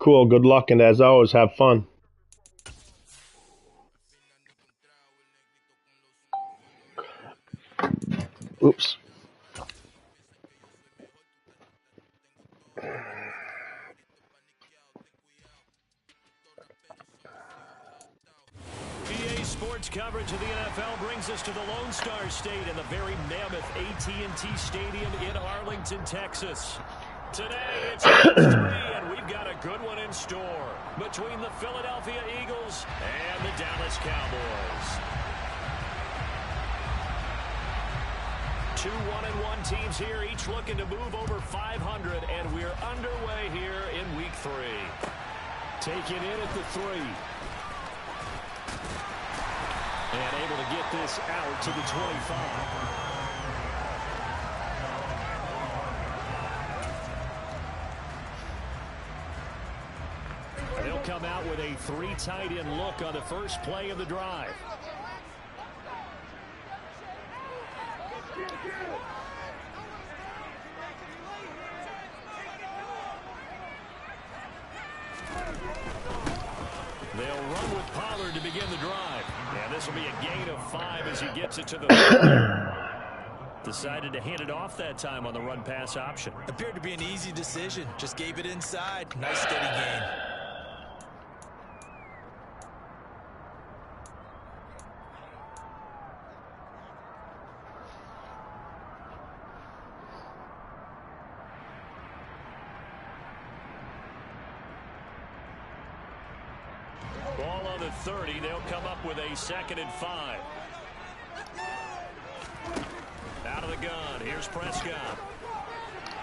Cool. Good luck, and as always, have fun. Oops. EA Sports coverage of the NFL brings us to the Lone Star State in the very mammoth AT&T Stadium in Arlington, Texas. Today, it's week 3, and we've got a good one in store between the Philadelphia Eagles and the Dallas Cowboys. Two 1-1 teams here, each looking to move over 500, and we're underway here in week 3. Taking in at the 3. And able to get this out to the 25. They'll come out with a 3 tight end look on the first play of the drive. They'll run with Pollard to begin the drive. And this will be a gain of 5 as he gets it to the decided to hand it off that time on the run-pass option. Appeared to be an easy decision. Just gave it inside. Nice steady gain. Ball on the 30. They'll come up with a 2nd and 5. Out of the gun. Here's Prescott.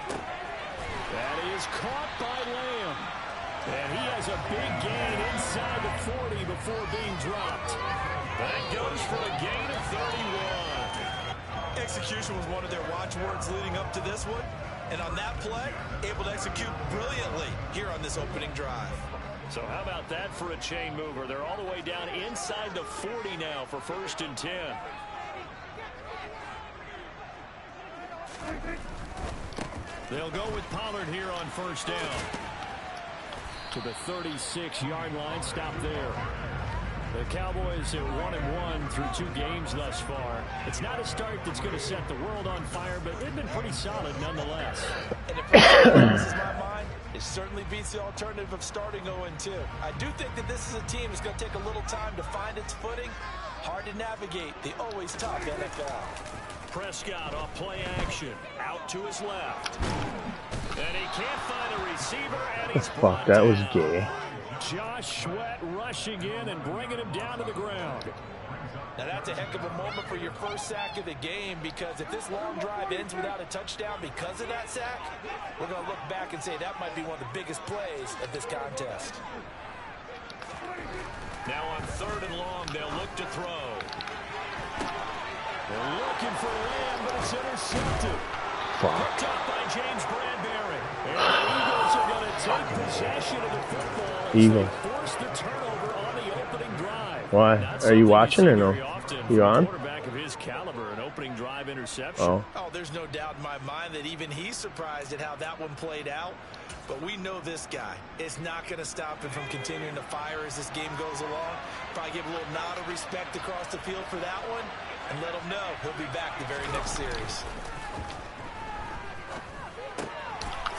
That is caught by Lamb. And he has a big gain inside the 40 before being dropped. That goes for a gain of 31. Execution was one of their watchwords leading up to this one. And on that play, able to execute brilliantly here on this opening drive. So how about that for a chain mover? They're all the way down inside the 40 now for 1st and 10. They'll go with Pollard here on 1st down. To the 36-yard line. Stop there. The Cowboys at 1-1 through 2 games thus far. It's not a start that's going to set the world on fire, but they've been pretty solid nonetheless. And if it crosses my mind, it certainly beats the alternative of starting 0-2. I do think that this is a team that's going to take a little time to find its footing. Hard to navigate the always tough NFL. Prescott off play action. Out to his left. And he can't find a receiver, and he's Fuck, that was gay. Josh Sweat rushing in and bringing him down to the ground. Now that's a heck of a moment for your first sack of the game, because if this long drive ends without a touchdown because of that sack, we're going to look back and say that might be one of the biggest plays of this contest. Now on 3rd and long, they'll look to throw. They're looking for Lamb, but it's intercepted. Picked up by James Bradbury. And the Eagles are going to take possession of the football as they force the turnover on the opening drive. Why? Are you watching or no? You on? Quarterback of his caliber, an opening drive interception. Oh, there's no doubt in my mind that even he's surprised at how that one played out. But we know this guy is not going to stop him from continuing to fire as this game goes along. Probably give a little nod of respect across the field for that one, and let him know he'll be back the very next series.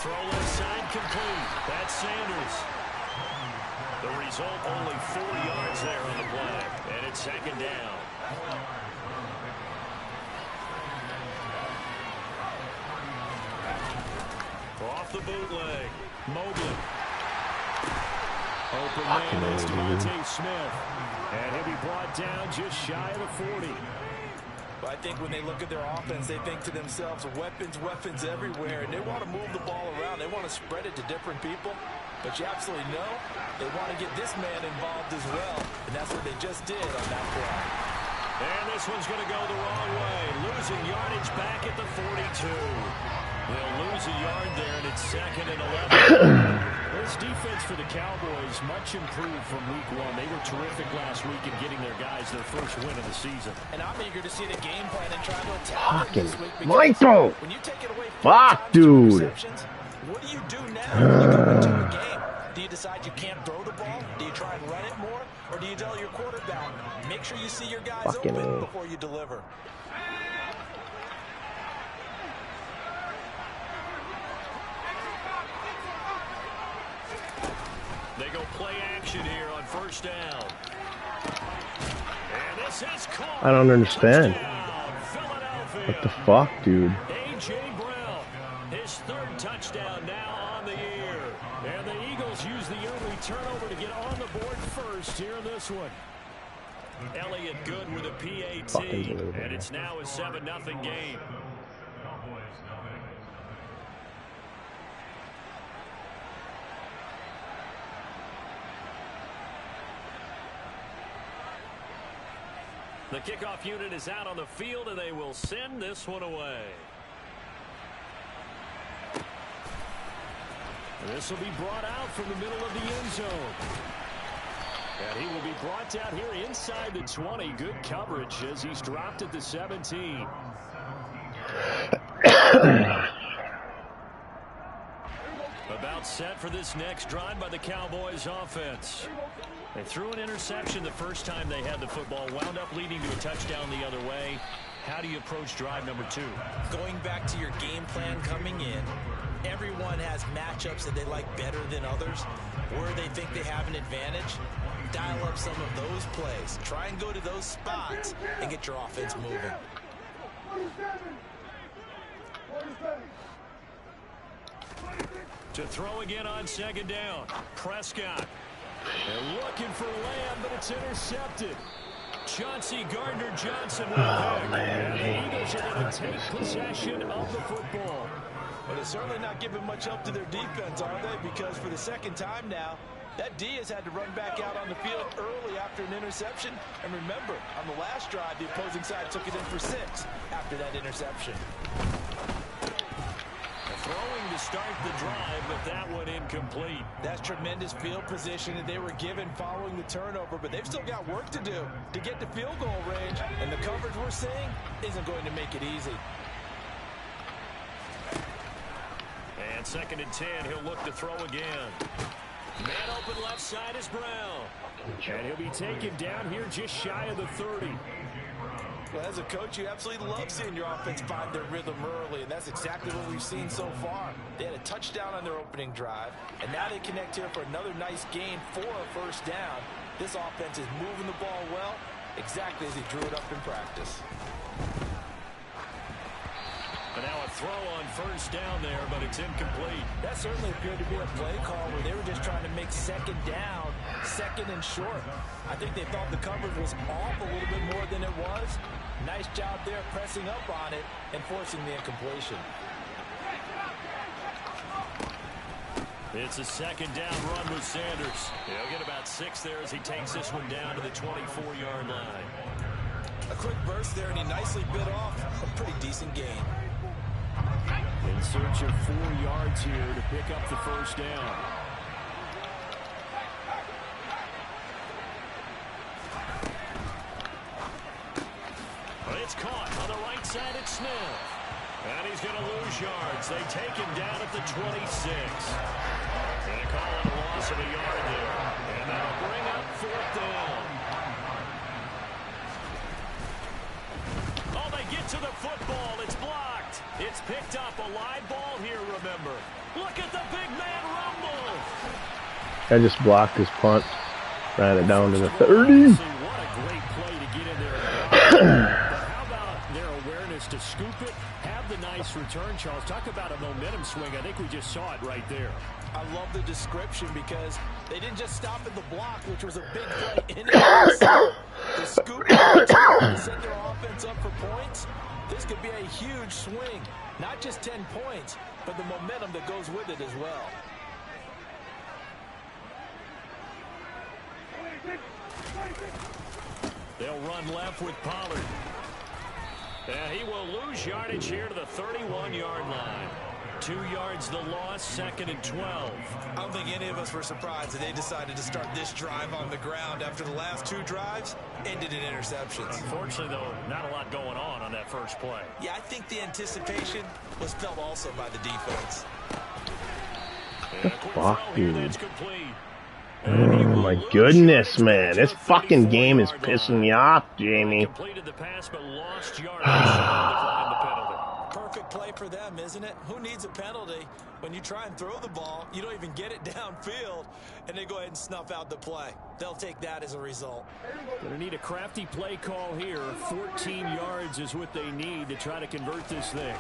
Throw left side complete. That's Sanders. The result, only 4 yards there on the play. And it's 2nd down. Off the bootleg. Mobley. Open man is Devontae Smith. And he'll be brought down just shy of the 40. But I think when they look at their offense, they think to themselves, weapons, weapons everywhere. And they want to move the ball around. They want to spread it to different people. But you absolutely know they want to get this man involved as well. And that's what they just did on that play. And this one's going to go the wrong way. Losing yardage back at the 42. They'll lose a yard there, and it's 2nd and 11. This defense for the Cowboys, much improved from week 1. They were terrific last week in getting their guys their first win of the season. And I'm eager to see the game plan and try to attack Fucking this week. Michael! When you take it away Fuck, dude! what do you do now when you go into a game? Do you decide decide you can't throw the ball? Do you try and run it more? Or do you tell your quarterback, make sure you see your guys Fucking open A. before you deliver? They go play action here on first down. And this is caught. I don't understand. Touchdown, What the fuck, dude? A.J. Brown, his third touchdown now on the year. And the Eagles use the early turnover to get on the board first here in this one. Elliott good with a PAT, and it's now a 7-0 game. The kickoff unit is out on the field, and they will send this one away. And this will be brought out from the middle of the end zone. And he will be brought down here inside the 20. Good coverage as he's dropped at the 17. About set for this next drive by the Cowboys offense. They threw an interception the first time they had the football, wound up leading to a touchdown the other way. How do you approach drive number 2? Going back to your game plan coming in, everyone has matchups that they like better than others, where they think they have an advantage. Dial up some of those plays. Try and go to those spots and get your offense moving. To throw again on second down. Prescott. They're looking for Lamb, but it's intercepted. Chauncey Gardner-Johnson with a pick. And the Eagles are going to take possession of the football. But they're certainly not giving much help to their defense, are they? Because for the second time now, that D has had to run back out on the field early after an interception. And remember, on the last drive, the opposing side took it in for 6 after that interception. Throwing to start the drive, but that one incomplete. That's tremendous field position that they were given following the turnover, but they've still got work to do to get to field goal range, and the coverage we're seeing isn't going to make it easy. And 2nd and 10, he'll look to throw again. Man open left side is Brown. And he'll be taken down here just shy of the 30. Well, as a coach, you absolutely love seeing your offense find their rhythm early, and that's exactly what we've seen so far. They had a touchdown on their opening drive, and now they connect here for another nice gain for a first down. This offense is moving the ball well, exactly as he drew it up in practice. And now a throw on first down there, but it's incomplete. That certainly appeared to be a play call where they were just trying to make second down, second and short. I think they thought the coverage was off a little bit more than it was. Nice job there pressing up on it and forcing the incompletion. It's a second down run with Sanders. He'll get about 6 there as he takes this one down to the 24-yard line. A quick burst there, and he nicely bit off a pretty decent gain. In search of 4 yards here to pick up the first down. It's caught on the right side at Smith. And he's going to lose yards. They take him down at the 26. They call it a loss of a yard there. And that'll bring up 4th down. Oh, they get to the football. It's blocked. It's picked up. A live ball here, remember. Look at the big man rumble. I just blocked his punt. Ran it down to the 30. What a great play to get in there. Their awareness to scoop it, have the nice return, Charles. Talk about a momentum swing. I think we just saw it right there. I love the description because they didn't just stop at the block, which was a big play in itself. The scoop to set their offense up for points. This could be a huge swing. Not just 10 points, but the momentum that goes with it as well. They'll run left with Pollard. He will lose yardage here to the 31-yard line. 2 yards the loss, 2nd and 12. I don't think any of us were surprised that they decided to start this drive on the ground after the last 2 drives ended in interceptions. Unfortunately, though, not a lot going on that first play. Yeah, I think the anticipation was felt also by the defense. And a quick throw here that's complete. Oh my goodness, man. This fucking game is pissing me off, Jamie. Completed the pass but lost yardage, so they'll decline the penalty. Perfect play for them, isn't it? Who needs a penalty? When you try and throw the ball, you don't even get it downfield, and they go ahead and snuff out the play. They'll take that as a result. Going to need a crafty play call here. 14 yards is what they need to try to convert this thing.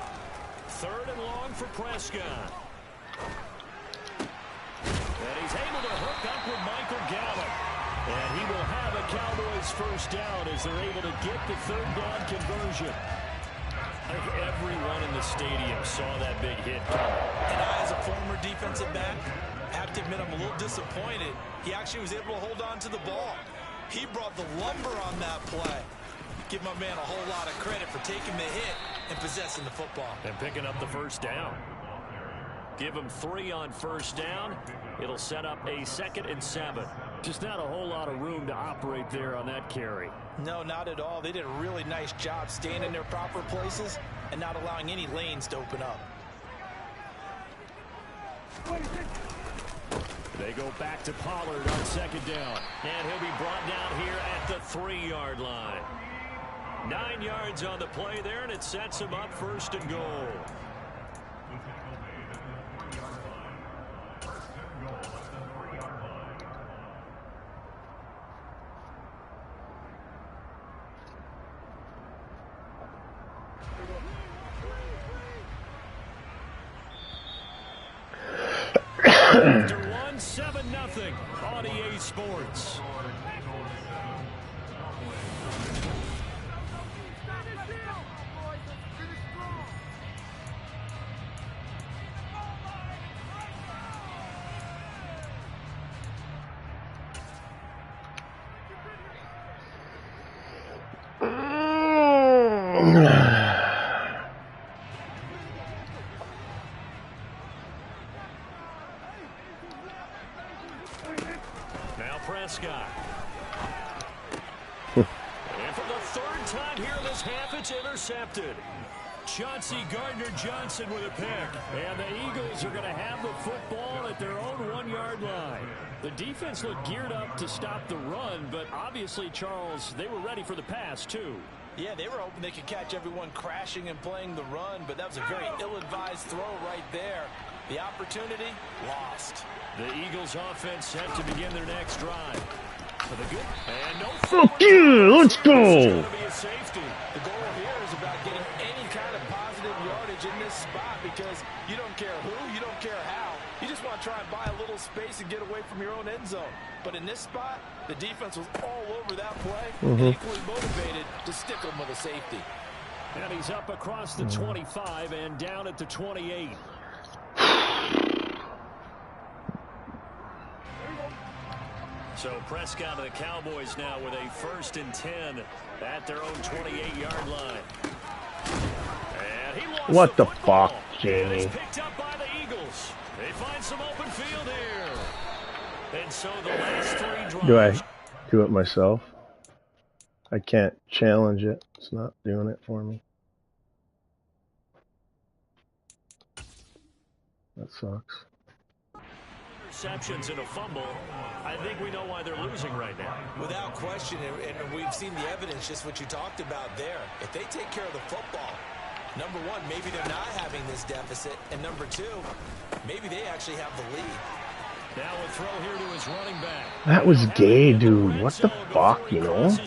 3rd and long for Prescott. And he's able to hook up with Michael Gallup. And he will have a Cowboys first down as they're able to get the 3rd down conversion. I think everyone in the stadium saw that big hit coming. And I, as a former defensive back, have to admit I'm a little disappointed. He actually was able to hold on to the ball. He brought the lumber on that play. Give my man a whole lot of credit for taking the hit and possessing the football. And picking up the first down. Give him 3 on first down. It'll set up a 2nd and 7. Just not a whole lot of room to operate there on that carry. No, not at all. They did a really nice job staying in their proper places and not allowing any lanes to open up. They go back to Pollard on 2nd down. And he'll be brought down here at the 3-yard line. 9 yards on the play there, and it sets him up 1st and goal. After 1, 7-0 on EA Sports. Now Prescott. And for the 3rd time here in this half, it's intercepted. Chauncey Gardner-Johnson with a pick. And the Eagles are going to have the football at their own 1-yard line. The defense looked geared up to stop the run, but obviously, Charles, they were ready for the pass, too. Yeah, they were hoping they could catch everyone crashing and playing the run, but that was a very ill-advised throw right there. The opportunity lost. The Eagles offense set to begin their next drive. For the good. And no Fuck you! Let's go! Be a safety. The goal here is about getting any kind of positive yardage in this spot because you don't care who, you don't care how. You just want to try and buy a little space and get away from your own end zone. But in this spot, the defense was all over that play and equally motivated to stick them with a safety. And he's up across the 25 and down at the 28. So Prescott of the Cowboys now with a 1st and 10 at their own 28-yard line. And he lost What the football. fuck, Jamie? And it's picked up by the Eagles. They find some open field here. And so the last 3 drives. Do I do it myself? I can't challenge it. It's not doing it for me. That sucks. Interceptions and a fumble. I think we know why they're losing right now. Without question, and we've seen the evidence, just what you talked about there. If they take care of the football, number one, maybe they're not having this deficit, and number 2, maybe they actually have the lead. Now a throw here to his running back. That was gay, dude. What the fuck, you know?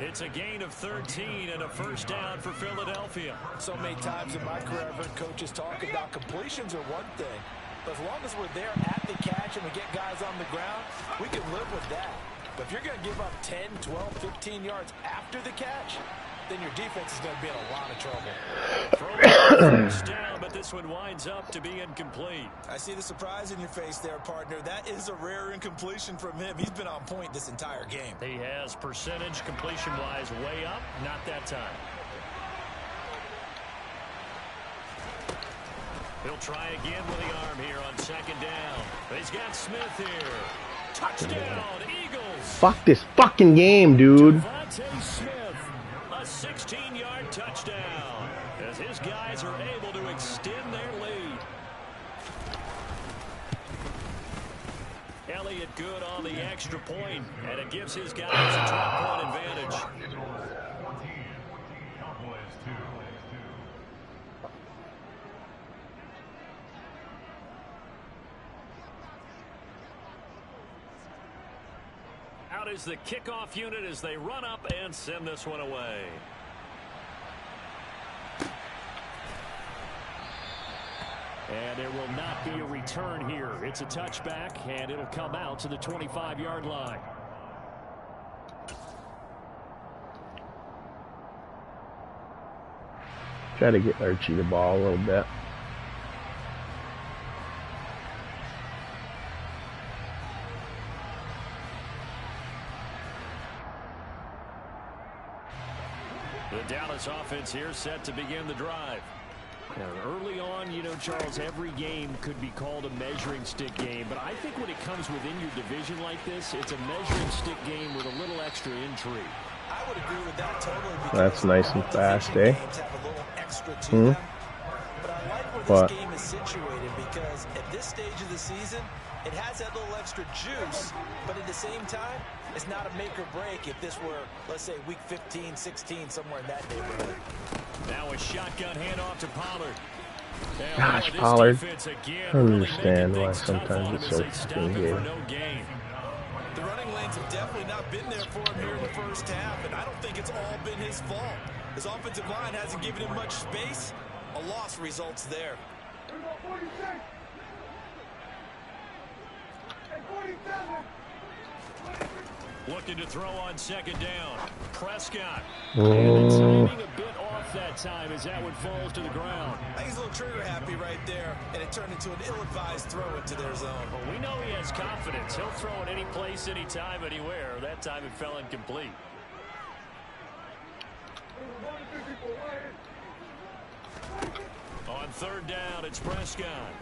It's a gain of 13 and a first down for Philadelphia. So many times in my career, I've heard coaches talk about completions are one thing. But as long as we're there at the catch and we get guys on the ground, we can live with that. But if you're going to give up 10, 12, 15 yards after the catch, then your defense is going to be in a lot of trouble. First down, but this one winds up to be incomplete. I see the surprise in your face there, partner. That is a rare incompletion from him. He's been on point this entire game. He has percentage completion-wise way up, not that time. He'll try again with the arm here on 2nd down. He's got Smith here. Touchdown, Eagles. Fuck this fucking game, dude. Devontae Smith, a 16-yard touchdown as his guys are able to extend their lead. extra point, and it gives his guys a 12-point advantage. Out is the kickoff unit as they run up and send this one away. And there will not be a return here. It's a touchback, and it'll come out to the 25-yard line. Try to get Archie the ball a little bit. The Dallas offense here set to begin the drive. Now, early on, you know, Charles, every game could be called a measuring stick game, but I think when it comes within your division like this, it's a measuring stick game with a little extra intrigue. I would agree with that totally. That's nice and fast, eh? But I like where this game is situated because at this stage of the season, it has that little extra juice, but at the same time, it's not a make or break if this were, let's say, week 15, 16, somewhere in that neighborhood. Now a shotgun handoff to Pollard. Gosh, Pollard. I don't understand why sometimes it's so fucking good. The running lanes have definitely not been there for him here in the first half, and I don't think it's all been his fault. His offensive line hasn't given him much space. A loss results there. Looking to throw on second down. Prescott. And the timing a bit off that time as that one falls to the ground. I think he's a little trigger happy right there, and it turned into an ill-advised throw into their zone. Well, we know he has confidence. He'll throw it any place, anytime, anywhere. That time it fell incomplete. On third down, it's Prescott.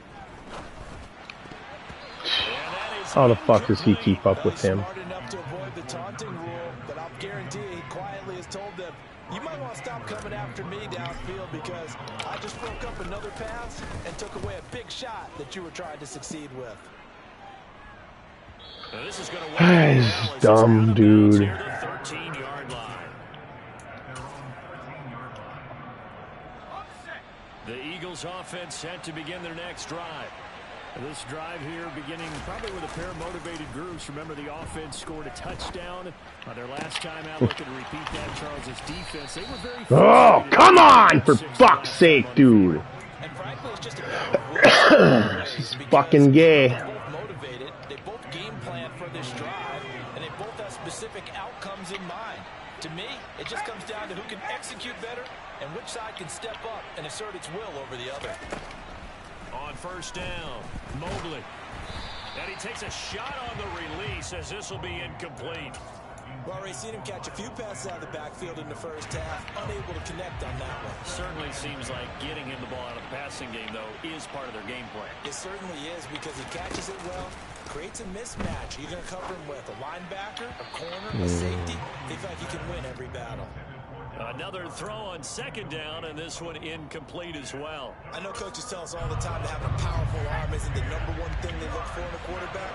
How the fuck does he keep up with him? Smart enough to avoid the taunting rule, but I'll guarantee he quietly has told them, you might want to stop coming after me downfield because I just broke up another pass and took away a big shot that you were trying to succeed with. This is He's dumb, dude. 13-yard line. The Eagles offense set to begin their next drive. This drive here beginning probably with a pair of motivated groups. Remember, the offense scored a touchdown their last time out. Looking to repeat that, Charles' defense. They were very oh, come on, for fuck's sake, dude. And frankly, it's just a this is fucking gay. They're both motivated. They both game plan for this drive, and they both have specific outcomes in mind. To me, it just comes down to who can execute better and which side can step up and assert its will over the other. On first down, Mobley. And he takes a shot on the release as this will be incomplete. Well, we've seen him catch a few passes out of the backfield in the first half, unable to connect on that one. Certainly seems like getting him the ball out of the passing game, though, is part of their game plan. It certainly is because he catches it well, creates a mismatch. You're going to cover him with a linebacker, a corner, a safety. They feel like he can win every battle. Another throw on second down, and this one incomplete as well. I know coaches tell us all the time that having a powerful arm isn't the #1 thing they look for in a quarterback.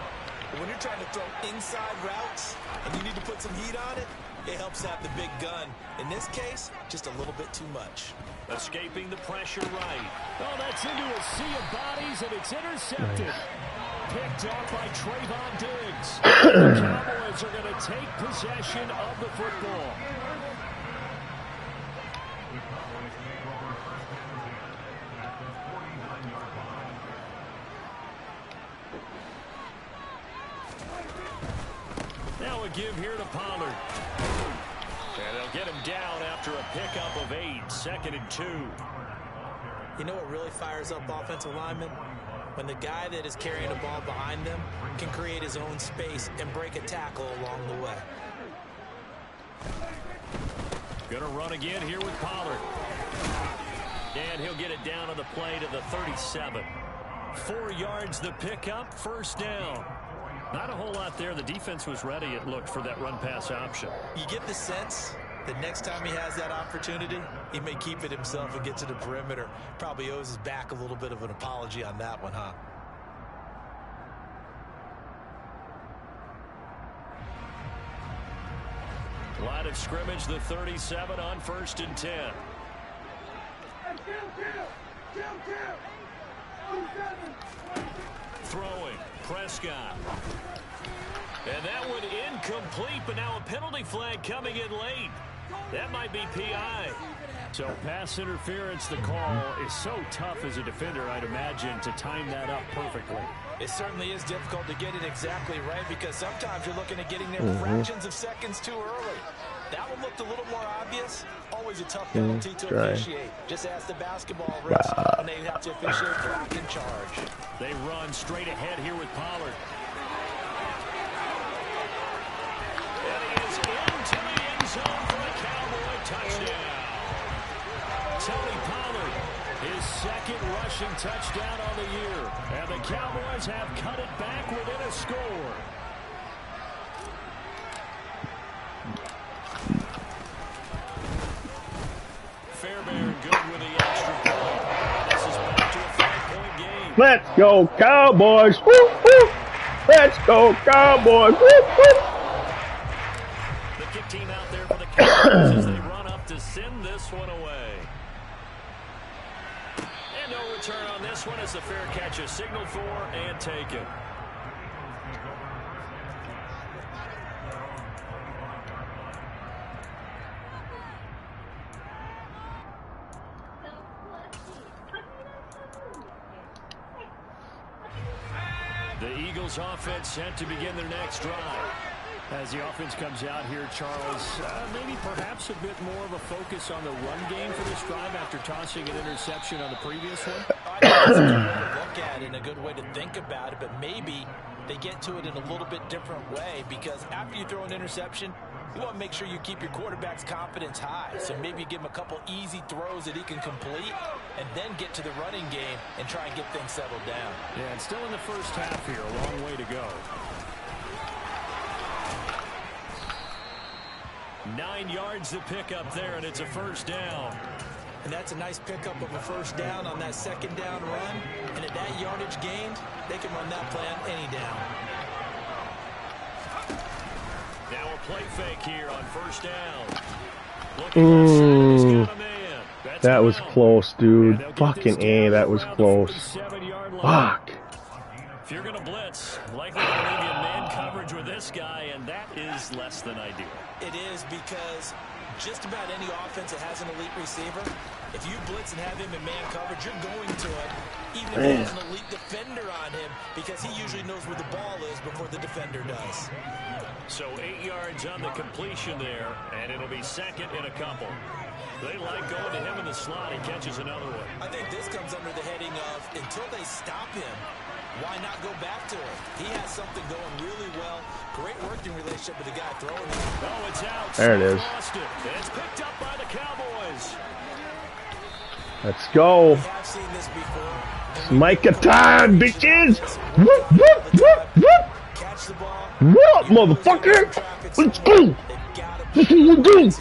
But when you're trying to throw inside routes and you need to put some heat on it, it helps have the big gun. In this case, just a little bit too much. Escaping the pressure right. Oh, that's into a sea of bodies, and it's intercepted. Picked off by Trayvon Diggs. The Cowboys are going to take possession of the football. Now a give here to Pollard. And they'll get him down after a pickup of 8, 2nd and 2. You know what really fires up offensive linemen? When the guy that is carrying the ball behind them can create his own space and break a tackle along the way. Going to run again here with Pollard. And he'll get it down on the play to the 37. 4 yards the pickup, first down. Not a whole lot there. The defense was ready, it looked, for that run-pass option. You get the sense that next time he has that opportunity, he may keep it himself and get to the perimeter. Probably owes his back a little bit of an apology on that one, huh? Line of scrimmage, the 37 on 1st and 10. Throwing, Prescott. And that one incomplete, but now a penalty flag coming in late. That might be PI. So pass interference, the call is so tough as a defender, I'd imagine, to time that up perfectly. It certainly is difficult to get it exactly right because sometimes you're looking at getting there fractions of seconds too early. That one looked a little more obvious. Always a tough penalty to officiate. Just ask the basketball refs when they have to officiate back in charge. They run straight ahead here with Pollard. And he is into the end zone for a Cowboy touchdown. Tony Pollard, his second rushing touchdown on the year. And the Cowboys have cut it back within a score. Fairbairn good with the extra point. This is back to a 5-point game. Let's go, Cowboys. Woo, woo. Let's go, Cowboys. Woo, woo. The kick team out there for the Cowboys as they run up to send this one away. And no return on this one as the fair catch is signaled for and taken. The Eagles offense set to begin their next drive. As the offense comes out here, Charles, maybe perhaps a bit more of a focus on the run game for this drive after tossing an interception on the previous one? I think that's a good way to look at it and a good way to think about it, but maybe they get to it in a little bit different way because after you throw an interception, you want to make sure you keep your quarterback's confidence high. So maybe you give him a couple easy throws that he can complete and then get to the running game and try and get things settled down. Yeah, it's still in the first half here. A long way to go. 9 yards to pick up there, and it's a first down. And that's a nice pickup of a first down on that second down run. And at that yardage gained, they can run that play on any down. Now a play fake here on first down. Looking got a man. That was close, dude. Fucking A, that was close. Fuck. If you're going to blitz, likely going to leave you in man coverage with this guy, and that is less than ideal. It is because just about any offense that has an elite receiver, if you blitz and have him in man coverage, you're going to it, even if he has an elite defender on him, because he usually knows where the ball is before the defender does. So 8 yards on the completion there, and it'll be second and a couple. They like going to him in the slot. He catches another one. I think this comes under the heading of until they stop him, why not go back to him? He has something going really well. Great working relationship with the guy throwing it. Oh, it's out. There it is. Lost it. It's picked up by the Cowboys. Let's go. We have seen this before. Micah time, bitches. Whoop, whoop, whoop, whoop. Catch the ball. What, motherfucker? Let's go. That's what we do.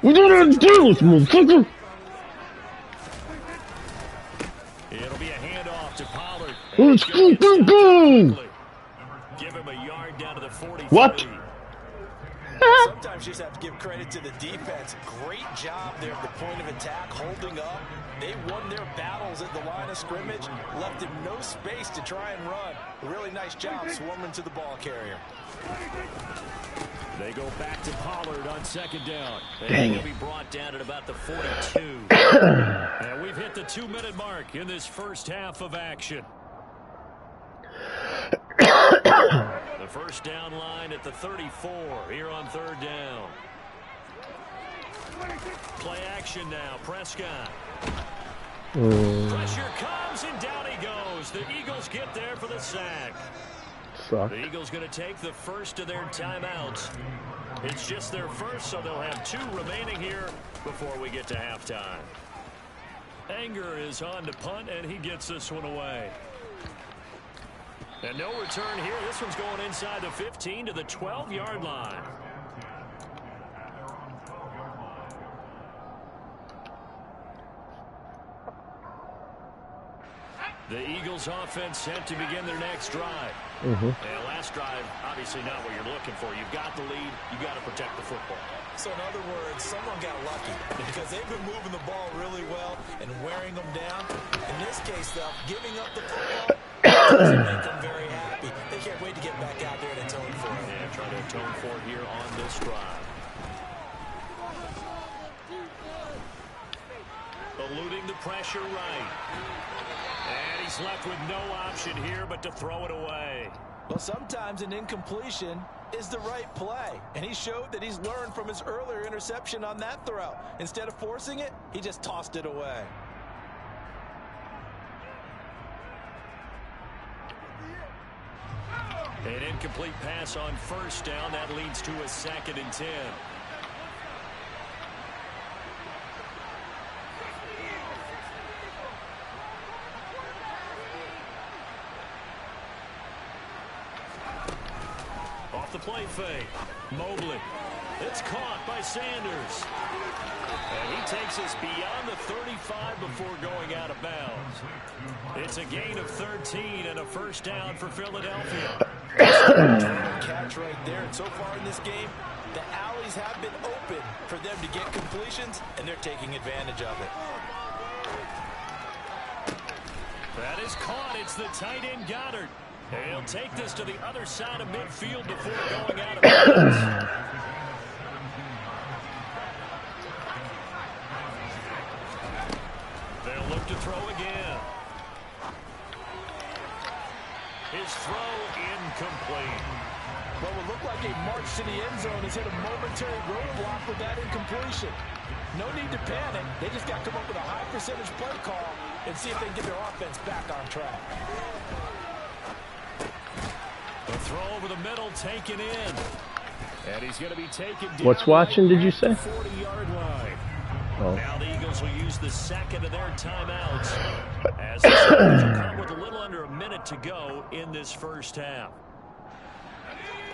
We do that deals, motherfucker. It'll be a handoff to Pollard. Let's go, go, go. Give him a yard down to the 43. What? Sometimes you just have to give credit to the defense. Great job there at the point of attack, holding up. They won their battles at the line of scrimmage, left him no space to try and run. A really nice job swarming to the ball carrier. They go back to Pollard on second down. Dang He'll it. be brought down at about the 42. And we've hit the 2-minute mark in this first half of action. The first down line at the 34 here on third down. Play action now. Prescott. Pressure comes and down he goes. The Eagles get there for the sack. Suck. The Eagles going to take the first of their timeouts. It's just their first, so they'll have 2 remaining here before we get to halftime. Anger is on to punt, and he gets this one away. And no return here. This one's going inside the 15 to the 12-yard line. The Eagles offense set to begin their next drive. Mm-hmm. And last drive, obviously not what you're looking for. You've got the lead. You've got to protect the football. So in other words, someone got lucky because they've been moving the ball really well and wearing them down. In this case, though, giving up the football doesn't make them very happy. They can't wait to get back out there and atone for it. Yeah, trying to atone for it here on this drive. Eluding the pressure right. And he's left with no option here but to throw it away. Well, sometimes an incompletion is the right play. And he showed that he's learned from his earlier interception on that throw. Instead of forcing it, he just tossed it away. An incomplete pass on first down. That leads to a 2nd and 10. Off the play fake. Mobley. It's caught by Sanders. And he takes us beyond the 35 before going out of bounds. It's a gain of 13 and a first down for Philadelphia. Catch right there. And so far in this game, the alleys have been open for them to get completions, and they're taking advantage of it. That is caught. It's the tight end Goddard. He'll take this to the other side of midfield before going out of bounds. They'll look to throw again. His throw incomplete. What would look like a march to the end zone has hit a momentary roadblock with that incompletion. No need to panic. They just got to come up with a high percentage play call and see if they can get their offense back on track. The throw over the middle taken in. And he's going to be taken down. What's watching, did you say? 40-yard line. Oh. Now the Eagles will use the second of their timeouts as the Steelers will come with a little under a minute to go in this first half.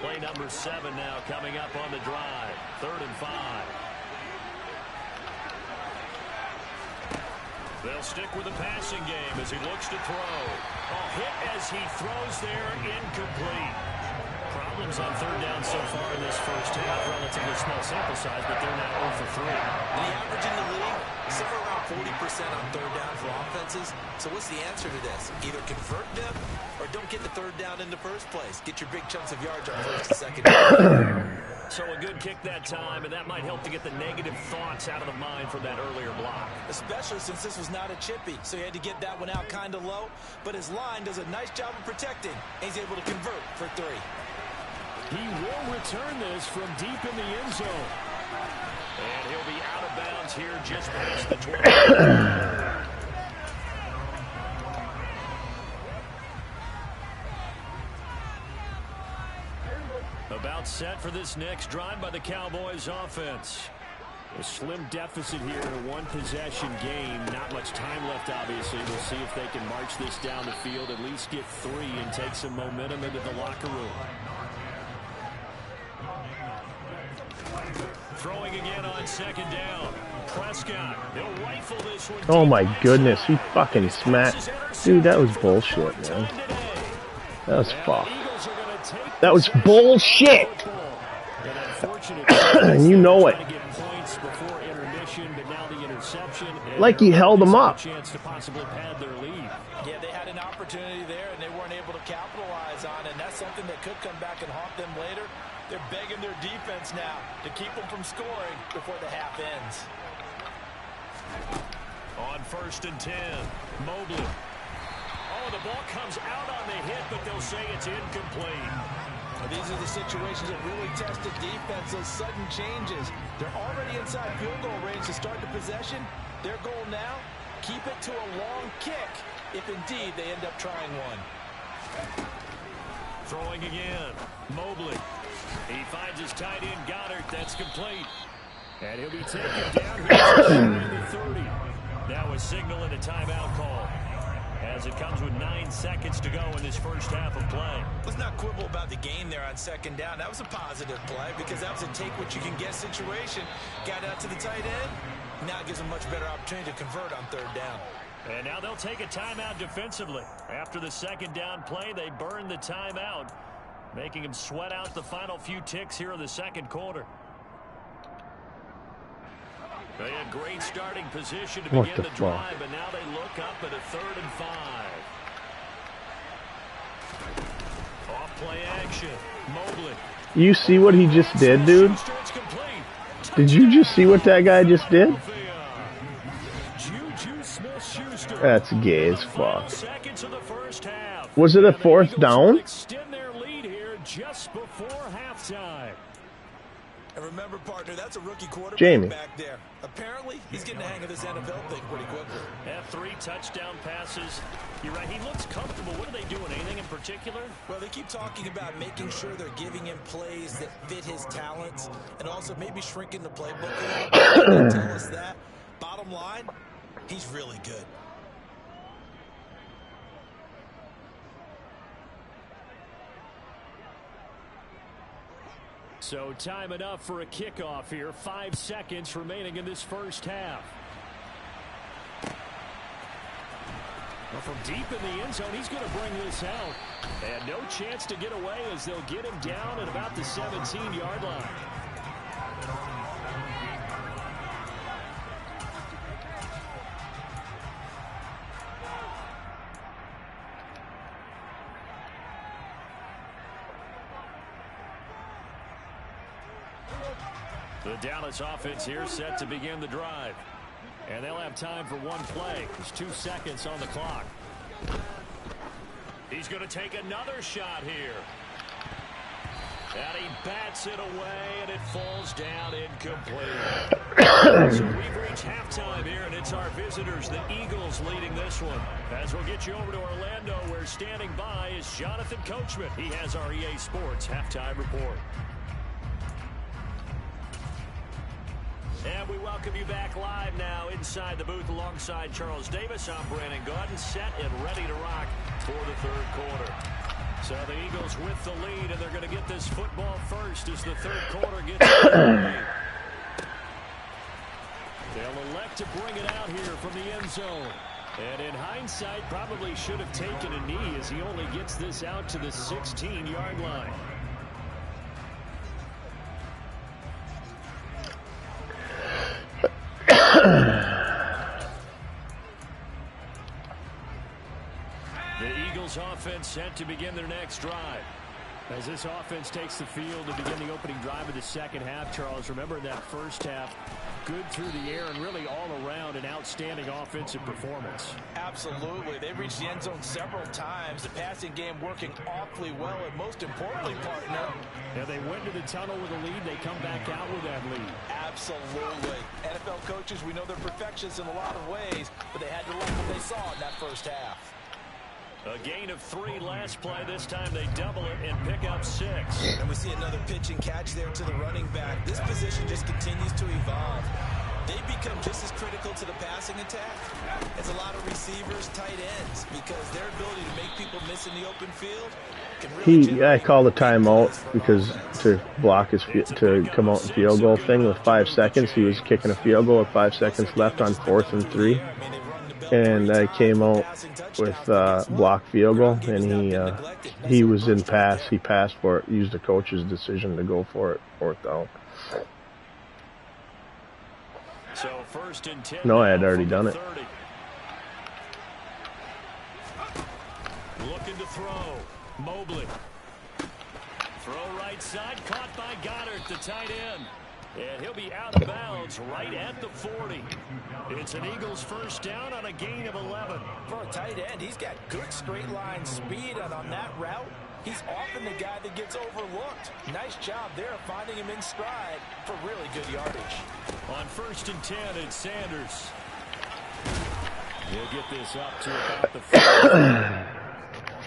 Play number 7 now coming up on the drive. 3rd and 5. They'll stick with the passing game as he looks to throw. A hit as he throws there, incomplete. Problems on 3rd down so far in this first half. Relatively small sample size, but they're now 0 for 3. And the average in the league, somewhere around 40% on 3rd down for offenses. So what's the answer to this? Either convert them or don't get the 3rd down in the first place. Get your big chunks of yards on 1st and 2nd down. So a good kick that time, and that might help to get the negative thoughts out of the mind from that earlier block. Especially since this was not a chippy, so he had to get that one out kind of low. But his line does a nice job of protecting, and he's able to convert for 3. He will return this from deep in the end zone. And he'll be out of bounds here just past the 20. About set for this next drive by the Cowboys offense. A slim deficit here in a one-possession game. Not much time left, obviously. We'll see if they can march this down the field, at least get 3 and take some momentum into the locker room. Throwing again on 2nd down. Prescott, he'll rifle this one. Oh my goodness, he fucking smacked. Dude, that was bullshit, man. That was fuck. That was bullshit. And you know it. Like he held them up. Yeah, they had an opportunity there, and they weren't able to capitalize on it. And that's something that could come back and haunt them later. They're begging their defense now to keep them from scoring before the half ends. On 1st and 10, Mobley. Oh, the ball comes out on the hit, but they'll say it's incomplete. Well, these are the situations that really test the defense, those sudden changes. They're already inside field goal range to start the possession. Their goal now, keep it to a long kick, if indeed they end up trying one. Throwing again, Mobley. He finds his tight end, Goddard. That's complete. And he'll be taken down here at the 30. That was signaling a timeout call, as it comes with 9 seconds to go in this first half of play. Let's not quibble about the game there on 2nd down. That was a positive play because that was a take-what-you-can-get situation. Got out to the tight end. Now it gives them much better opportunity to convert on 3rd down. And now they'll take a timeout defensively. After the second down play, they burn the timeout, making them sweat out the final few ticks here in the second quarter. They had great starting position to begin the drive, but now they look up at a 3rd and 5. Off-play action. Mobley. You see what he just did, dude? Did you just see what that guy just did? That's gay as fuck. Was it a 4th down? And remember, partner, that's a rookie quarterback Jamie. Back there. Apparently, he's getting the hang of this NFL thing pretty quickly. Have 3 touchdown passes. You're right, he looks comfortable. What are they doing? Anything in particular? Well, they keep talking about making sure they're giving him plays that fit his talents and also maybe shrinking the playbook a little bit. They didn't tell us that. Bottom line, he's really good. So time enough for a kickoff here. 5 seconds remaining in this first half. Well, from deep in the end zone, he's going to bring this out. And no chance to get away as they'll get him down at about the 17-yard line. The Dallas offense here set to begin the drive. And they'll have time for one play. There's 2 seconds on the clock. He's going to take another shot here. And he bats it away, and it falls down incomplete. So we've reached halftime here, and it's our visitors, the Eagles, leading this one. As we'll get you over to Orlando, where standing by is Jonathan Coachman. He has our EA Sports halftime report. And we welcome you back live now inside the booth alongside Charles Davis. I'm Brandon Gaudin, set and ready to rock for the third quarter. So the Eagles with the lead, and they're going to get this football first as the third quarter gets underway. They'll elect to bring it out here from the end zone. And in hindsight, probably should have taken a knee as he only gets this out to the 16-yard line. The Eagles offense set to begin their next drive. As this offense takes the field to begin the opening drive of the second half, Charles, remember in that first half, good through the air and really all around an outstanding offensive performance. Absolutely. They reached the end zone several times. The passing game working awfully well, and most importantly, partner. Yeah, they went to the tunnel with a lead. They come back out with that lead. Absolutely. NFL coaches, we know they're perfectionists in a lot of ways, but they had to like what they saw in that first half. A gain of 3 last play. This time they double it and pick up 6. And we see another pitch and catch there to the running back. This position just continues to evolve. They become just as critical to the passing attack as a lot of receivers, tight ends, because their ability to make people miss in the open field can really I called a timeout because to block his to come out in field goal thing with 5 seconds. He was kicking a field goal with 5 seconds left on 4th and 3. And I came out with block field goal, and he was in pass. He passed for it, used the coach's decision to go for it, 4th down. So 1st and 10. No, I had already done it. 30. Looking to throw. Mobley. Throw right side, caught by Goddard, the tight end. And he'll be out of bounds right at the 40. It's an Eagles first down on a gain of 11. For a tight end, he's got good straight line speed, and on that route, he's often the guy that gets overlooked. Nice job there finding him in stride for really good yardage. On 1st and 10, it's Sanders. He'll get this up to about the 40.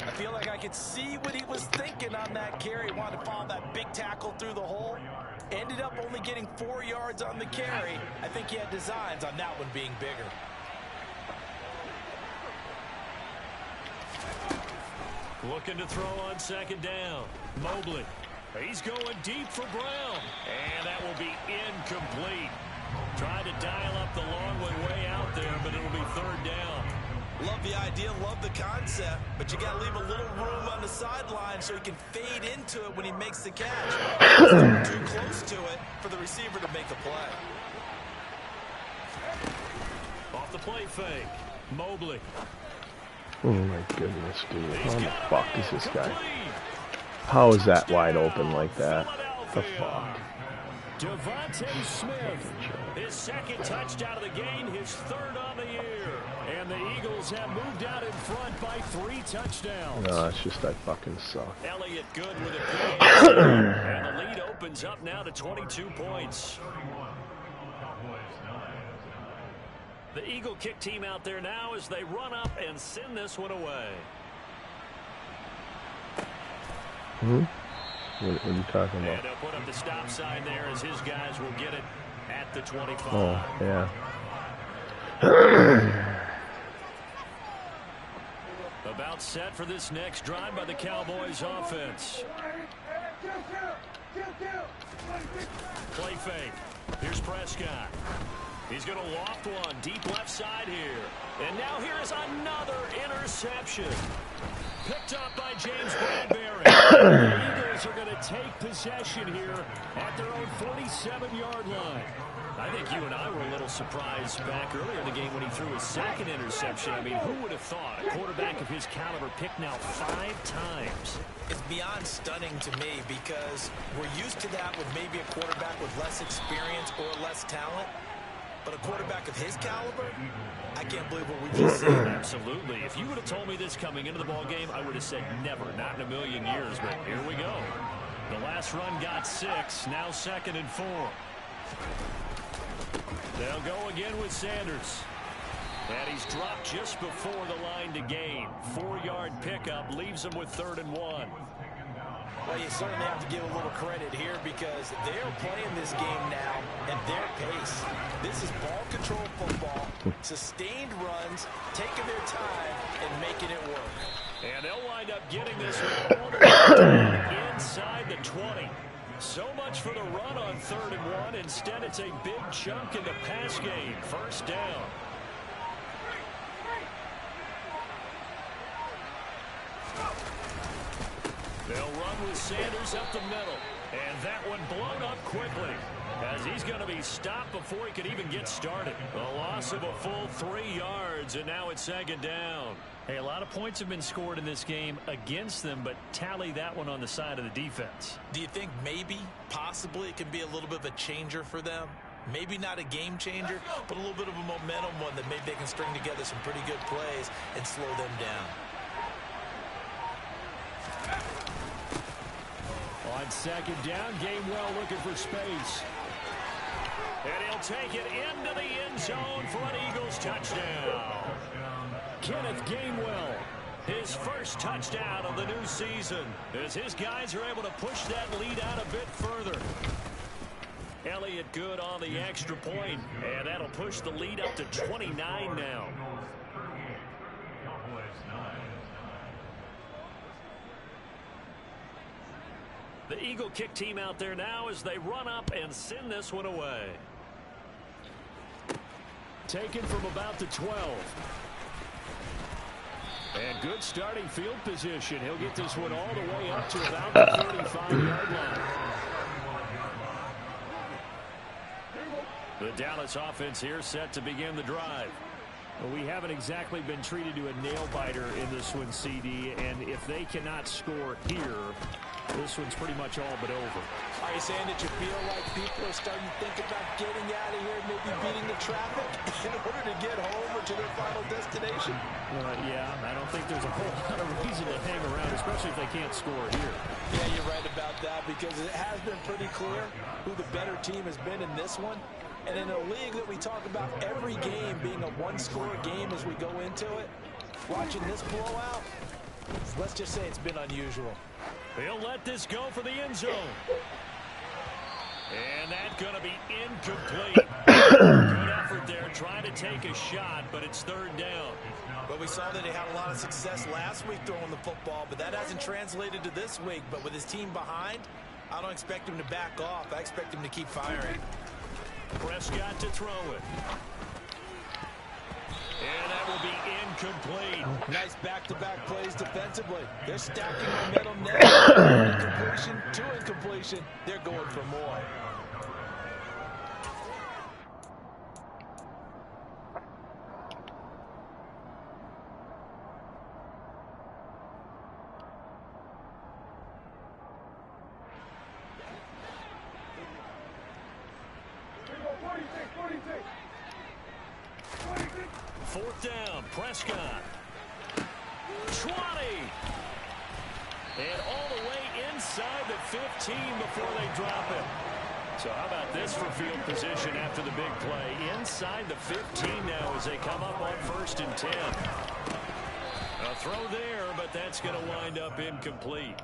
I feel like I could see what he was thinking on that carry. Wanted to follow that big tackle through the hole. Ended up only getting 4 yards on the carry. I think he had designs on that one being bigger. Looking to throw on 2nd down. Mobley. He's going deep for Brown. And that will be incomplete. Tried to dial up the long one way out there, but it'll be 3rd down. Love the idea, love the concept, but you got to leave a little room on the sideline so he can fade into it when he makes the catch. Too close to it for the receiver to make a play. Off the play fake, Mobley. Oh my goodness, dude. How the fuck is this guy? How is that wide open like that? The fuck? Devontae Smith, his second touchdown of the game, his third on the year. And the Eagles have moved out in front by 3 touchdowns. No, it's just I fucking suck. Elliott good with a good and the lead opens up now to 22 points. The Eagle kick team out there now as they run up and send this one away. What are you talking about? And they'll put up the stop sign there as his guys will get it at the 25. Oh, yeah. About set for this next drive by the Cowboys offense. Play fake. Here's Prescott. He's going to loft one deep left side here. And now here is another interception. Picked up by James Bradbury. The Eagles are going to take possession here at their own 47-yard line. I think you and I were a little surprised back earlier in the game when he threw his second interception. I mean, who would have thought a quarterback of his caliber picked now 5 times? It's beyond stunning to me because we're used to that with maybe a quarterback with less experience or less talent. But a quarterback of his caliber, I can't believe what we just seen. Absolutely. If you would have told me this coming into the ball game, I would have said never, not in a million years. But here we go. The last run got 6, now 2nd and 4. They'll go again with Sanders. And he's dropped just before the line to gain. 4-yard pickup leaves him with 3rd and 1. Well, you certainly have to give a little credit here because they're playing this game now at their pace. This is ball control football, sustained runs, taking their time, and making it work. And they'll wind up getting this one all the way inside the 20. So much for the run on 3rd and 1. Instead, it's a big chunk in the pass game. 1st down. They'll run with Sanders up the middle. And that one blown up quickly as he's going to be stopped before he could even get started. A loss of a full 3 yards, and now it's 2nd down. Hey, a lot of points have been scored in this game against them, but tally that one on the side of the defense. Do you think maybe, possibly, it can be a little bit of a changer for them? Maybe not a game changer, but a little bit of a momentum one that maybe they can string together some pretty good plays and slow them down. On 2nd down, Gainwell looking for space. And he'll take it into the end zone for an Eagles touchdown. Kenneth Gainwell, his first touchdown of the new season, as his guys are able to push that lead out a bit further. Elliott good on the extra point, and that'll push the lead up to 29 now. The Eagle kick team out there now as they run up and send this one away. Taken from about the 12. And good starting field position. He'll get this one all the way up to about the 35-yard line. The Dallas offense here set to begin the drive. Well, we haven't exactly been treated to a nail-biter in this one, CD, and if they cannot score here, this one's pretty much all but over. Are you saying that you feel like people are starting to think about getting out of here, maybe beating the traffic in order to get home or to their final destination? Yeah, I don't think there's a whole lot of reason to hang around, especially if they can't score here. Yeah, you're right about that because it has been pretty clear who the better team has been in this one. And in a league that we talk about every game being a one-score game as we go into it, watching this blowout, let's just say it's been unusual. He'll let this go for the end zone. And that's going to be incomplete. Good effort there, trying to take a shot, but it's 3rd down. But we saw that he had a lot of success last week throwing the football, but that hasn't translated to this week. But with his team behind, I don't expect him to back off. I expect him to keep firing. Prescott to throw it. And that will be incomplete. Nice back-to-back plays defensively. They're stacking momentum now. Incompletion to incompletion. They're going for more. Fourth down, Prescott. 20. And all the way inside the 15 before they drop it. So how about this for field position after the big play? Inside the 15 now as they come up on 1st and 10. A throw there, but that's going to wind up incomplete.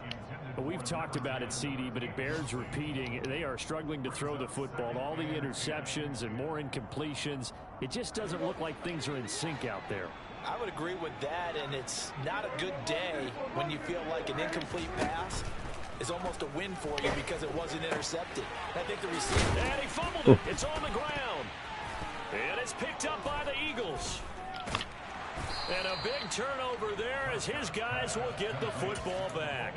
We've talked about it, CD, but it bears repeating. They are struggling to throw the football. All the interceptions and more incompletions. It just doesn't look like things are in sync out there. I would agree with that, and it's not a good day when you feel like an incomplete pass is almost a win for you because it wasn't intercepted. I think the receiver... And he fumbled it. It's on the ground. And it's picked up by the Eagles. And a big turnover there as his guys will get the football back.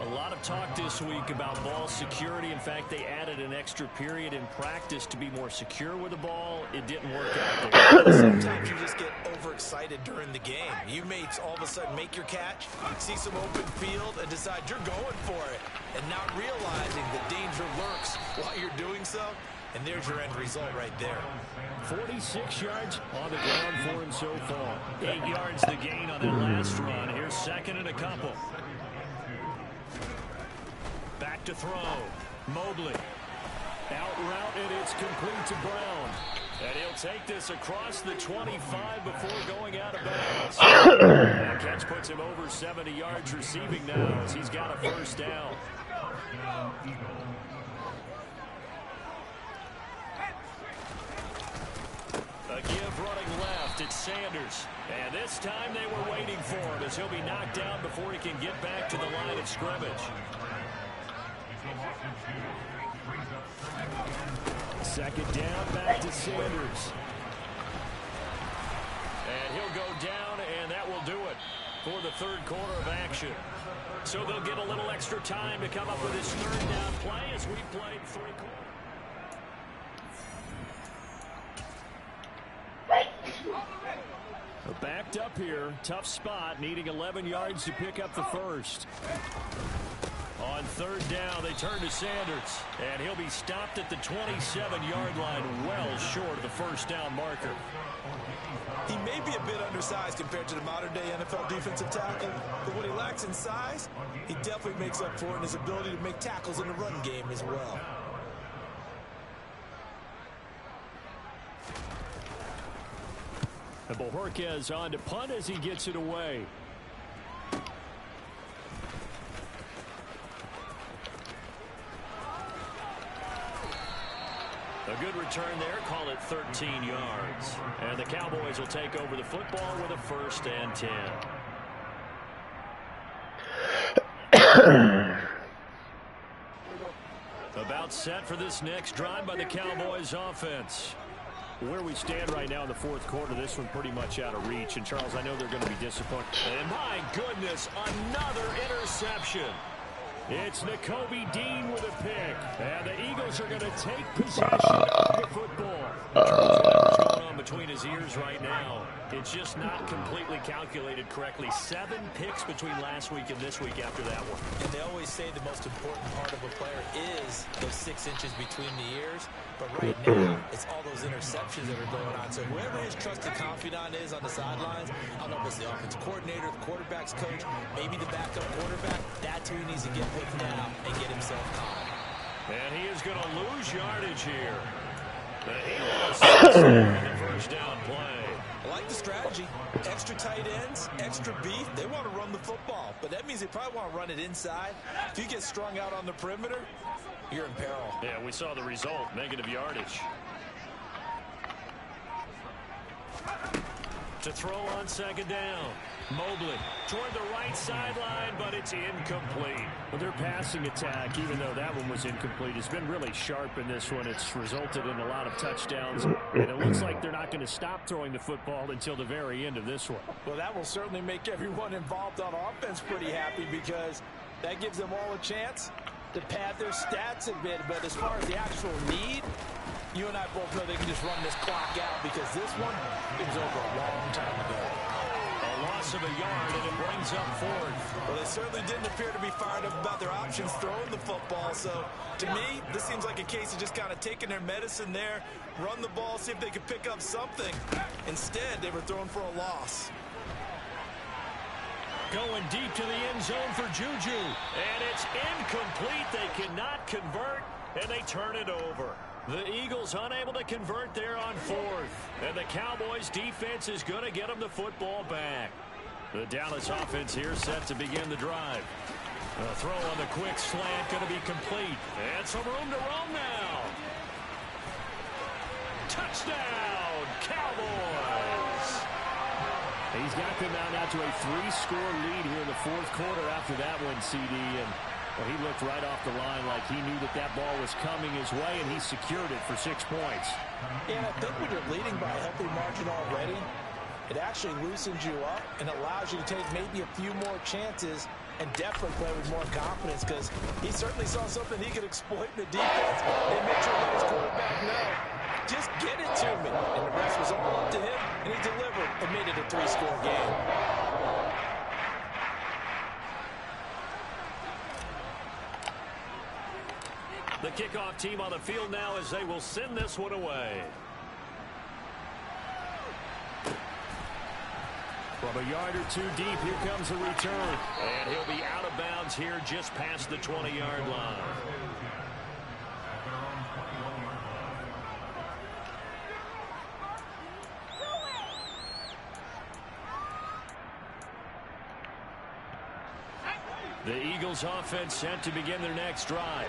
A lot of talk this week about ball security. In fact, they added an extra period in practice to be more secure with the ball. It didn't work out there. Sometimes you just get overexcited during the game. You may all of a sudden make your catch, see some open field, and decide you're going for it, and not realizing the danger lurks while you're doing so. And there's your end result right there. 46 yards on the ground for him so far. 8 yards the gain on that last run. Here's 2nd and a couple. Back to throw. Mobley. Out route, and it's complete to Brown. And he'll take this across the 25 before going out of bounds. That catch puts him over 70 yards receiving now as he's got a 1st down. A give running left. It's Sanders. And this time they were waiting for him as he'll be knocked down before he can get back to the line of scrimmage. 2nd down, back to Sanders. And he'll go down, and that will do it for the 3rd quarter of action. So they'll get a little extra time to come up with this 3rd down play as we played 3 quarters. Backed up here, tough spot, needing 11 yards to pick up the 1st. On 3rd down, they turn to Sanders, and he'll be stopped at the 27-yard line, well short of the 1st down marker. He may be a bit undersized compared to the modern-day NFL defensive tackle, but what he lacks in size, he definitely makes up for in his ability to make tackles in the run game as well. And Bojorquez on to punt as he gets it away. A good return there, call it 13 yards. And the Cowboys will take over the football with a 1st and 10. About set for this next drive by the Cowboys offense. Where we stand right now in the 4th quarter, this one pretty much out of reach. And, Charles, I know they're going to be disappointed. And, my goodness, another interception. It's Nakobe Dean with a pick. And the Eagles are going to take possession of the football. What's going on between his ears right now? It's just not completely calculated correctly. 7 picks between last week and this week after that one. And they always say the most important part of a player is those 6 inches between the ears. But right now, it's all those interceptions that are going on. So whoever his trusted confidant is on the sidelines, I don't know if it's the offensive coordinator, the quarterback's coach, maybe the backup quarterback, that's who he needs to get with now and get himself calm. And he is going to lose yardage here. But he lost the 1st down play. I like the strategy. Extra tight ends, extra beef. They want to run the football, but that means they probably want to run it inside. If you get strung out on the perimeter, you're in peril. Yeah, we saw the result, negative yardage. To throw on second down. Mobley toward the right sideline, but it's incomplete. Well, their passing attack, even though that one was incomplete, has been really sharp in this one. It's resulted in a lot of touchdowns, and it looks like they're not going to stop throwing the football until the very end of this one. Well, that will certainly make everyone involved on offense pretty happy because that gives them all a chance to pad their stats a bit. But as far as the actual need, you and I both know they can just run this clock out because this one is over a long time ago. A loss of a yard, and it brings up fourth. Well, they certainly didn't appear to be fired up about their options throwing the football. So, to me, this seems like a case of just kind of taking their medicine there, run the ball, see if they could pick up something. Instead, they were throwing for a loss. Going deep to the end zone for Juju. And it's incomplete. They cannot convert, and they turn it over. The Eagles unable to convert there on fourth. And the Cowboys defense is going to get them the football back. The Dallas offense here set to begin the drive. A throw on the quick slant going to be complete. And some room to roam now. Touchdown, Cowboys. He's got them now to a 3-score lead here in the fourth quarter after that one, CD. And well, he looked right off the line like he knew that ball was coming his way, and he secured it for 6 points. And I think when you're leading by a healthy margin already, it actually loosens you up and allows you to take maybe a few more chances and definitely play with more confidence because he certainly saw something he could exploit in the defense. And Mitchell let his quarterback know, just get it to me. And the rest was all up to him, and he delivered and made it a 3-score game. The kickoff team on the field now as they will send this one away. From a yard or two deep, here comes a return. And he'll be out of bounds here just past the 20-yard line. The Eagles offense set to begin their next drive.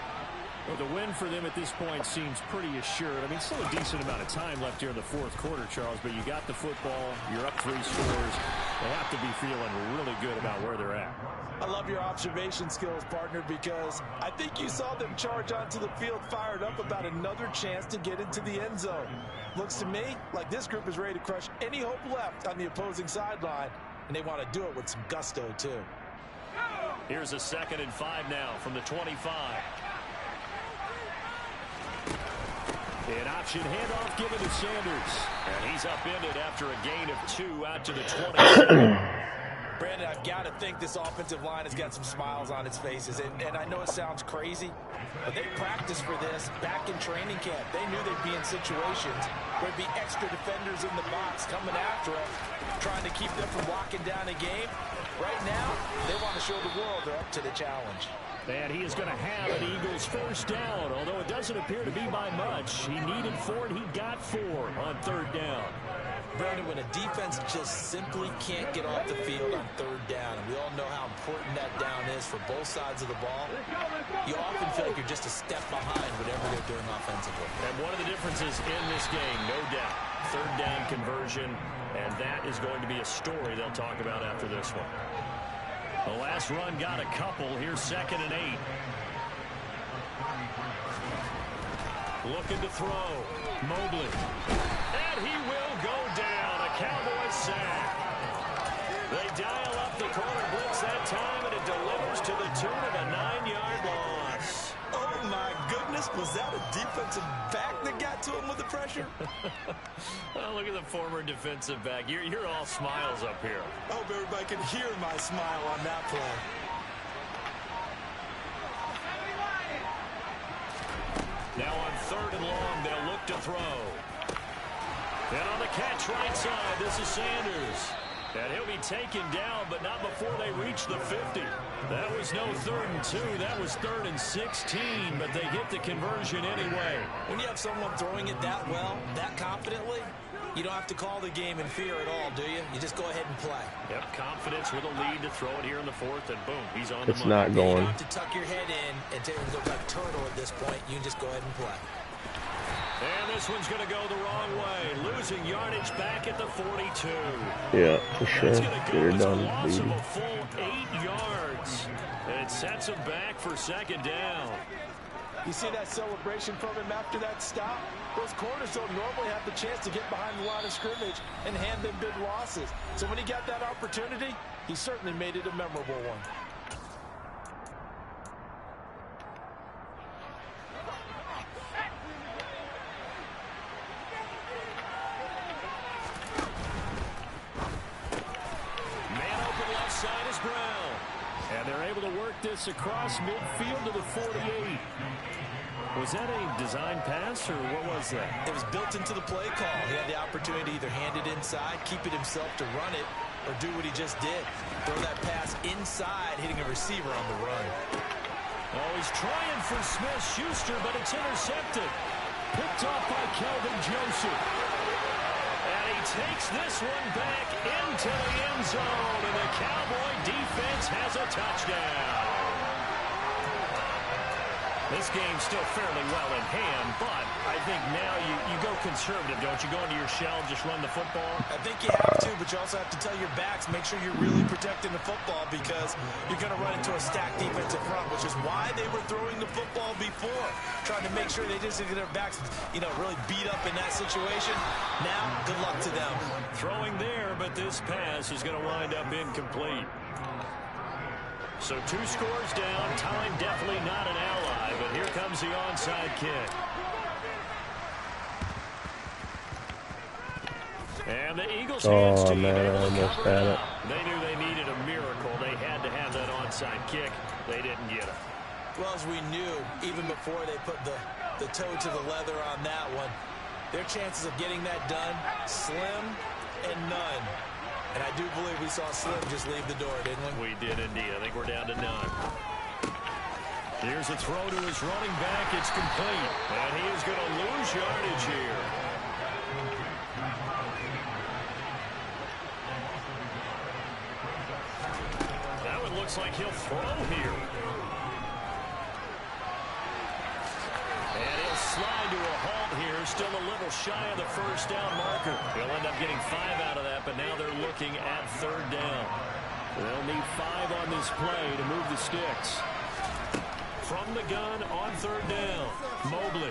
Well, the win for them at this point seems pretty assured. I mean, still a decent amount of time left here in the fourth quarter, Charles, but you got the football, you're up 3 scores. They have to be feeling really good about where they're at. I love your observation skills, partner, because I think you saw them charge onto the field fired up about another chance to get into the end zone. Looks to me like this group is ready to crush any hope left on the opposing sideline, and they want to do it with some gusto, too. Here's a 2nd and 5 now from the 25. An option handoff given to Sanders. And he's upended after a gain of 2 out to the 20. Brandon, I've got to think this offensive line has got some smiles on its faces. And I know it sounds crazy, but they practiced for this back in training camp. They knew they'd be in situations where there'd be extra defenders in the box coming after them, trying to keep them from locking down a game. Right now, they want to show the world they're up to the challenge. And he is going to have an Eagles first down, although it doesn't appear to be by much. He needed 4, and he got 4 on 3rd down. Brandon, when a defense just simply can't get off the field on 3rd down, and we all know how important that down is for both sides of the ball, you often feel like you're just a step behind whatever they're doing offensively. And one of the differences in this game, no doubt, 3rd down conversion, and that is going to be a story they'll talk about after this one. The last run got a couple. Here's 2nd and 8. Looking to throw. Mobley. And he will go down. A Cowboys sack. They dial up the corner blitz that time, and it delivers to the tune of a 9-yard loss. Oh, my goodness. Was that a defensive back that got to him with the pressure? Oh, look at the former defensive back. You're all smiles up here. I hope everybody can hear my smile on that play. Now on 3rd and long, they'll look to throw. And on the catch right side, this is Sanders. And he'll be taken down, but not before they reach the 50. That was no 3rd and 2. That was 3rd and 16, but they get the conversion anyway. When you have someone throwing it that well, that confidently, you don't have to call the game in fear at all, do you? You just go ahead and play. Yep, confidence with a lead to throw it here in the 4th, and boom, he's on the money. It's not going. You don't have to tuck your head in and look like a turtle at this point. You just go ahead and play. And this one's going to go the wrong way. Losing yardage back at the 42. Yeah, for sure. That's Get going her to go as a done, loss of baby. a full 8 yards. It sets him back for second down. You see that celebration from him after that stop? Those corners don't normally have the chance to get behind the line of scrimmage and hand them big losses. So when he got that opportunity, he certainly made it a memorable one. Man open left side is Brown. And they're able to work this across midfield to the 48. Was that a design pass, or what was that? It was built into the play call. He had the opportunity to either hand it inside, keep it himself to run it, or do what he just did. Throw that pass inside, hitting a receiver on the run. Oh, he's trying for Smith-Schuster, but it's intercepted. Picked off by Kelvin Joseph. And he takes this one back into the end zone, and the Cowboy defense has a touchdown. This game's still fairly well in hand, but I think now you go conservative, don't you? Go into your shell, just run the football? I think you have to, but you also have to tell your backs, make sure you're really protecting the football because you're going to run into a stacked defensive front, which is why they were throwing the football before, trying to make sure they just get their backs, really beat up in that situation. Now, good luck to them. Throwing there, but this pass is going to wind up incomplete. So 2 scores down. Time definitely not an ally, but here comes the onside kick. And the Eagles hands team man, I able to almost cover had it it. up. They knew they needed a miracle. They had to have that onside kick. They didn't get it. Well, as we knew, even before they put the toe to the leather on that one, their chances of getting that done, slim and none. And I do believe we saw Slim just leave the door, didn't we? We did indeed. I think we're down to none. Here's a throw to his running back. It's complete. And he is going to lose yardage here. That one looks like he'll throw here. And he'll slide to a halt here. Still a little shy of the first down marker. He'll end up getting 5 out of that, but now they're looking at 3rd down. They'll need 5 on this play to move the sticks. From the gun on 3rd down. Mobley.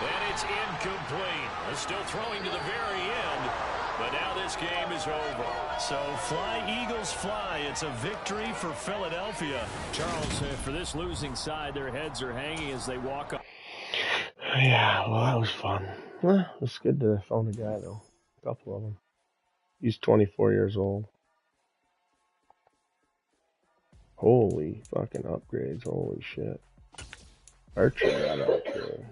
And it's incomplete. They're still throwing to the very end. But now this game is over. So fly, Eagles, fly. It's a victory for Philadelphia. Charles, for this losing side, their heads are hanging as they walk up. Yeah, well, that was fun. Well, it's good to phone a guy, though. A couple of them. He's 24 years old. Holy fucking upgrades. Holy shit. Archer got up here.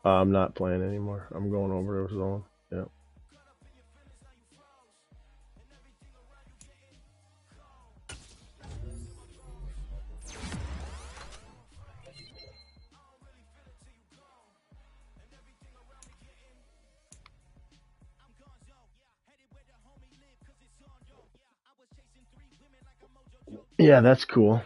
I'm not playing anymore. I'm going over to Zone. Yep. Yeah, that's cool.